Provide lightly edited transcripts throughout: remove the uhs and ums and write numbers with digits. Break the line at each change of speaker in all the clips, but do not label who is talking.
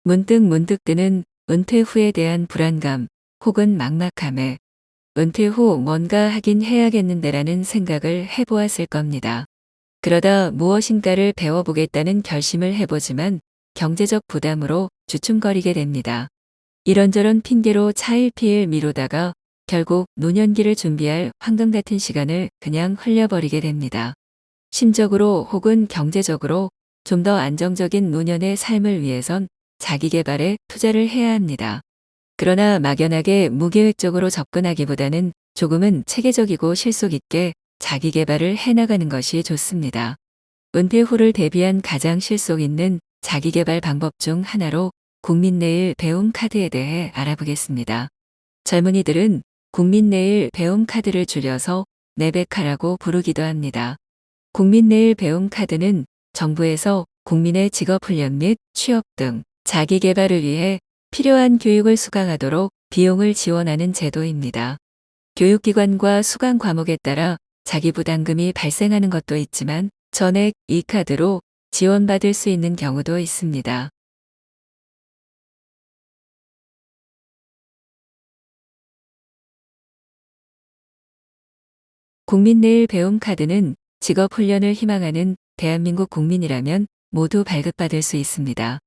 문득 드는 은퇴 후에 대한 불안감 혹은 막막함에 은퇴 후 뭔가 하긴 해야겠는데라는 생각을 해보았을 겁니다. 그러다 무엇인가를 배워보겠다는 결심을 해보지만 경제적 부담으로 주춤거리게 됩니다. 이런저런 핑계로 차일피일 미루다가 결국 노년기를 준비할 황금 같은 시간을 그냥 흘려버리게 됩니다. 심적으로 혹은 경제적으로 좀 더 안정적인 노년의 삶을 위해선 자기 개발에 투자를 해야 합니다. 그러나 막연하게 무계획적으로 접근하기보다는 조금은 체계적이고 실속 있게 자기 개발을 해나가는 것이 좋습니다. 은퇴 후를 대비한 가장 실속 있는 자기 개발 방법 중 하나로 국민내일 배움 카드에 대해 알아보겠습니다. 젊은이들은 국민내일 배움 카드를 줄여서 내베카라고 부르기도 합니다. 국민내일 배움 카드는 정부에서 국민의 직업훈련 및 취업 등 자기 개발을 위해 필요한 교육을 수강하도록 비용을 지원하는 제도입니다. 교육기관과 수강 과목에 따라 자기 부담금이 발생하는 것도 있지만 전액 이 카드로 지원받을 수 있는 경우도 있습니다. 국민내일 배움 카드는 직업훈련을 희망하는 대한민국 국민이라면 모두 발급받을 수 있습니다.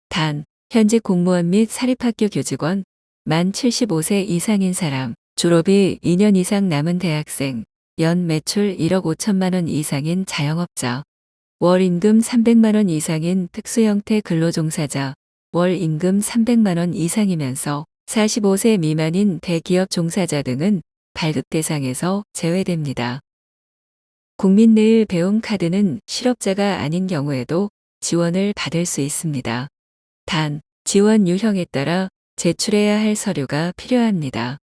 단, 현직 공무원 및 사립학교 교직원, 만 75세 이상인 사람, 졸업이 2년 이상 남은 대학생, 연 매출 1억 5천만 원 이상인 자영업자, 월 임금 300만 원 이상인 특수형태 근로종사자, 월 임금 300만 원 이상이면서 45세 미만인 대기업 종사자 등은 발급 대상에서 제외됩니다. 국민내일 배움 카드는 실업자가 아닌 경우에도 지원을 받을 수 있습니다. 단, 지원 유형에 따라 제출해야 할 서류가 필요합니다.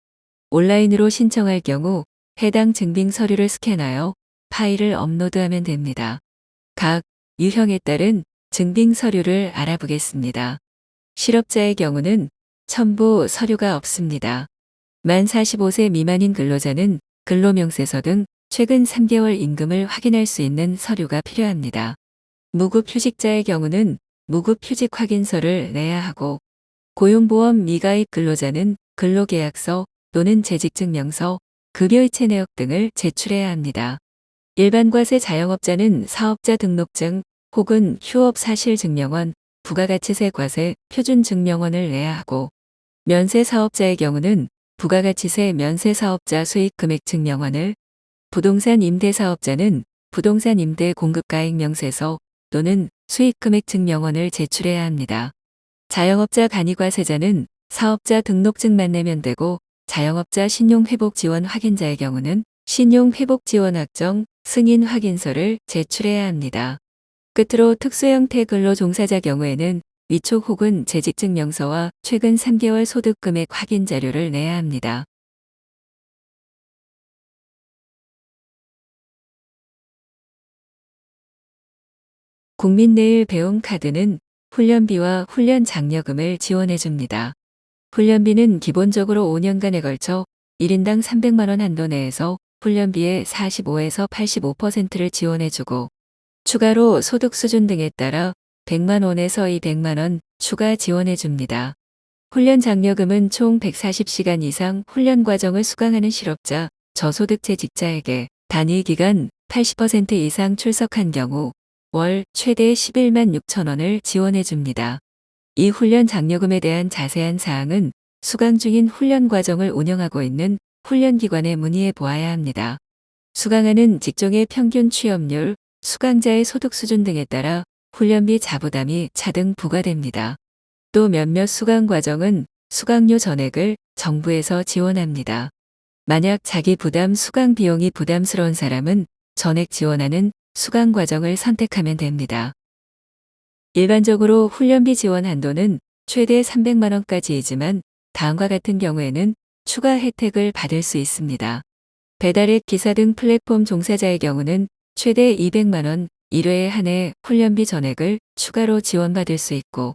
온라인으로 신청할 경우 해당 증빙 서류를 스캔하여 파일을 업로드하면 됩니다. 각 유형에 따른 증빙 서류를 알아보겠습니다. 실업자의 경우는 첨부 서류가 없습니다. 만 45세 미만인 근로자는 근로명세서 등 최근 3개월 임금을 확인할 수 있는 서류가 필요합니다. 무급휴직자의 경우는 무급휴직 확인서를 내야 하고 고용보험 미가입 근로자는 근로계약서 또는 재직증명서, 급여이체 내역 등을 제출해야 합니다. 일반과세 자영업자는 사업자 등록증 혹은 휴업사실증명원, 부가가치세 과세 표준증명원을 내야 하고 면세사업자의 경우는 부가가치세 면세사업자 수익금액증명원을, 부동산 임대사업자는 부동산 임대 공급가액 명세서 또는 수익금액증명원을 제출해야 합니다. 자영업자 간이과세자는 사업자 등록증만 내면 되고 자영업자 신용회복지원 확인자의 경우는 신용회복지원 확정 승인 확인서를 제출해야 합니다. 끝으로 특수형태 근로종사자 경우에는 위촉 혹은 재직증명서와 최근 3개월 소득금액 확인 자료를 내야 합니다. 국민내일 배움 카드는 훈련비와 훈련 장려금을 지원해 줍니다. 훈련비는 기본적으로 5년간에 걸쳐 1인당 300만 원 한도 내에서 훈련비의 45에서 85%를 지원해 주고 추가로 소득 수준 등에 따라 100만 원에서 200만 원 추가 지원해 줍니다. 훈련 장려금은 총 140시간 이상 훈련 과정을 수강하는 실업자, 저소득재직자에게 단위 기간 80% 이상 출석한 경우 월 최대 11만 6천 원을 지원해 줍니다. 이 훈련 장려금에 대한 자세한 사항은 수강 중인 훈련 과정을 운영하고 있는 훈련기관에 문의해 보아야 합니다. 수강하는 직종의 평균 취업률, 수강자의 소득 수준 등에 따라 훈련비 자부담이 차등 부과됩니다. 또 몇몇 수강 과정은 수강료 전액을 정부에서 지원합니다. 만약 자기 부담 수강 비용이 부담스러운 사람은 전액 지원하는 수강 과정을 선택하면 됩니다. 일반적으로 훈련비 지원 한도는 최대 300만 원까지이지만 다음과 같은 경우에는 추가 혜택을 받을 수 있습니다. 배달앱 기사 등 플랫폼 종사자의 경우는 최대 200만 원 1회에 한해 훈련비 전액을 추가로 지원받을 수 있고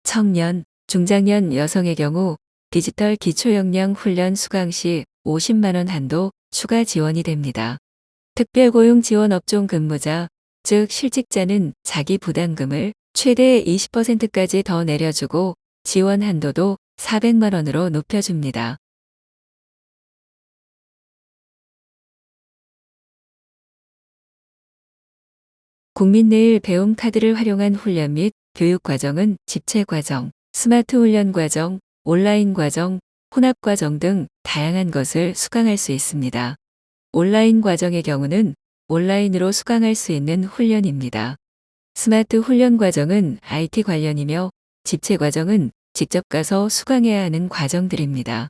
청년, 중장년 여성의 경우 디지털 기초역량 훈련 수강 시 50만 원 한도 추가 지원이 됩니다. 특별고용 지원 업종 근무자, 즉 실직자는 자기 부담금을 최대 20%까지 더 내려주고 지원 한도도 400만 원으로 높여줍니다. 국민내일 배움 카드를 활용한 훈련 및 교육 과정은 집체 과정, 스마트 훈련 과정, 온라인 과정, 혼합 과정 등 다양한 것을 수강할 수 있습니다. 온라인 과정의 경우는 온라인으로 수강할 수 있는 훈련입니다. 스마트 훈련 과정은 IT 관련이며 집체 과정은 직접 가서 수강해야 하는 과정들입니다.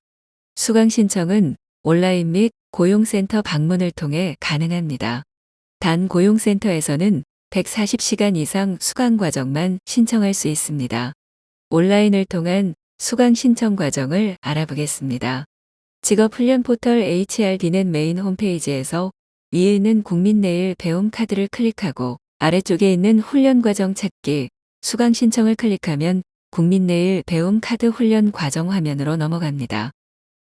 수강 신청은 온라인 및 고용센터 방문을 통해 가능합니다. 단 고용센터에서는 140시간 이상 수강 과정만 신청할 수 있습니다. 온라인을 통한 수강 신청 과정을 알아보겠습니다. 직업훈련 포털 HRD넷 메인 홈페이지에서 위에 있는 국민내일 배움 카드를 클릭하고 아래쪽에 있는 훈련 과정 찾기, 수강 신청을 클릭하면 국민내일 배움 카드 훈련 과정 화면으로 넘어갑니다.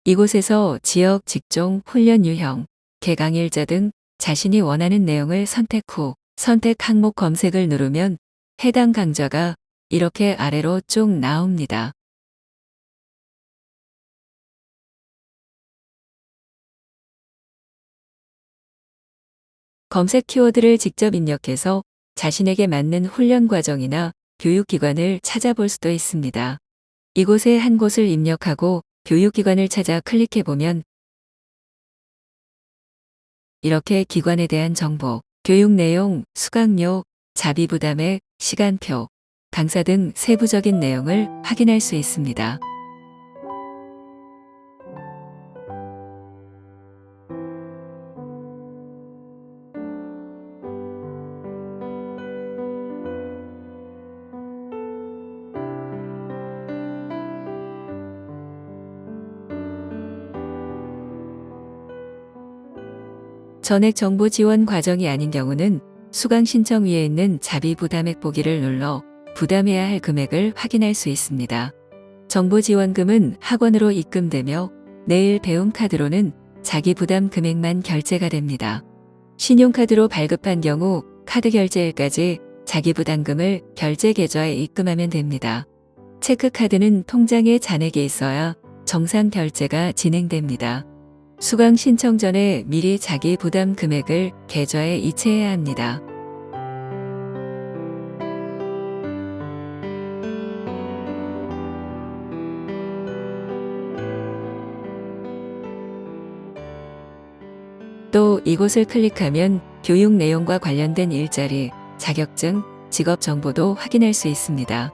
이곳에서 지역, 직종, 훈련 유형, 개강일자 등 자신이 원하는 내용을 선택 후 선택 항목 검색을 누르면 해당 강좌가 이렇게 아래로 쭉 나옵니다. 검색 키워드를 직접 입력해서 자신에게 맞는 훈련 과정이나 교육기관을 찾아볼 수도 있습니다. 이곳에 한 곳을 입력하고 교육기관을 찾아 클릭해보면 이렇게 기관에 대한 정보, 교육 내용, 수강료, 자비 부담액, 시간표, 강사 등 세부적인 내용을 확인할 수 있습니다. 전액 정보 지원 과정이 아닌 경우는 수강 신청 위에 있는 자비 부담액 보기를 눌러 부담해야 할 금액을 확인할 수 있습니다. 정보 지원금은 학원으로 입금되며 내일 배움 카드로는 자기 부담 금액만 결제가 됩니다. 신용카드로 발급한 경우 카드 결제일까지 자기 부담금을 결제 계좌에 입금하면 됩니다. 체크카드는 통장에 잔액이 있어야 정상 결제가 진행됩니다. 수강 신청 전에 미리 자기 부담 금액을 계좌에 이체해야 합니다. 또 이곳을 클릭하면 교육 내용과 관련된 일자리, 자격증, 직업 정보도 확인할 수 있습니다.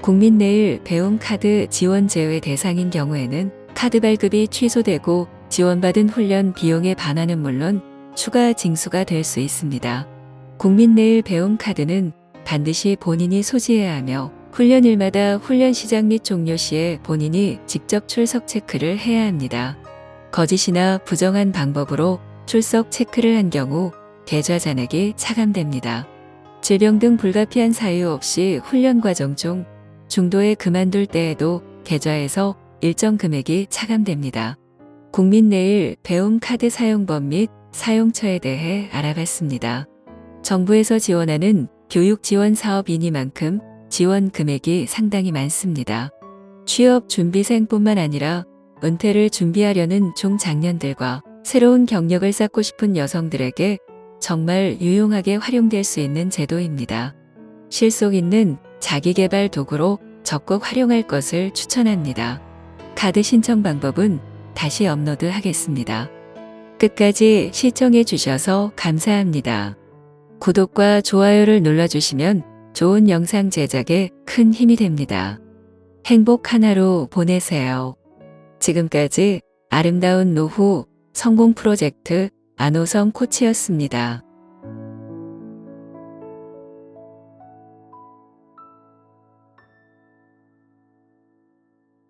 국민내일 배움 카드 지원 제외 대상인 경우에는 카드 발급이 취소되고 지원받은 훈련 비용의 반환은 물론 추가 징수가 될 수 있습니다. 국민내일 배움 카드는 반드시 본인이 소지해야 하며 훈련일마다 훈련 시작 및 종료 시에 본인이 직접 출석 체크를 해야 합니다. 거짓이나 부정한 방법으로 출석 체크를 한 경우 계좌 잔액이 차감됩니다. 질병 등 불가피한 사유 없이 훈련 과정 중 중도에 그만둘 때에도 계좌에서 일정 금액이 차감됩니다. 국민내일 배움 카드 사용법 및 사용처에 대해 알아봤습니다. 정부에서 지원하는 교육 지원 사업이니만큼 지원 금액이 상당히 많습니다. 취업 준비생뿐만 아니라 은퇴를 준비하려는 중장년들과 새로운 경력을 쌓고 싶은 여성들에게 정말 유용하게 활용될 수 있는 제도입니다. 실속 있는 자기개발 도구로 적극 활용할 것을 추천합니다. 카드 신청 방법은 다시 업로드하겠습니다. 끝까지 시청해 주셔서 감사합니다. 구독과 좋아요를 눌러주시면 좋은 영상 제작에 큰 힘이 됩니다. 행복한 하루 보내세요. 지금까지 아름다운 노후 성공 프로젝트 안호성 코치였습니다.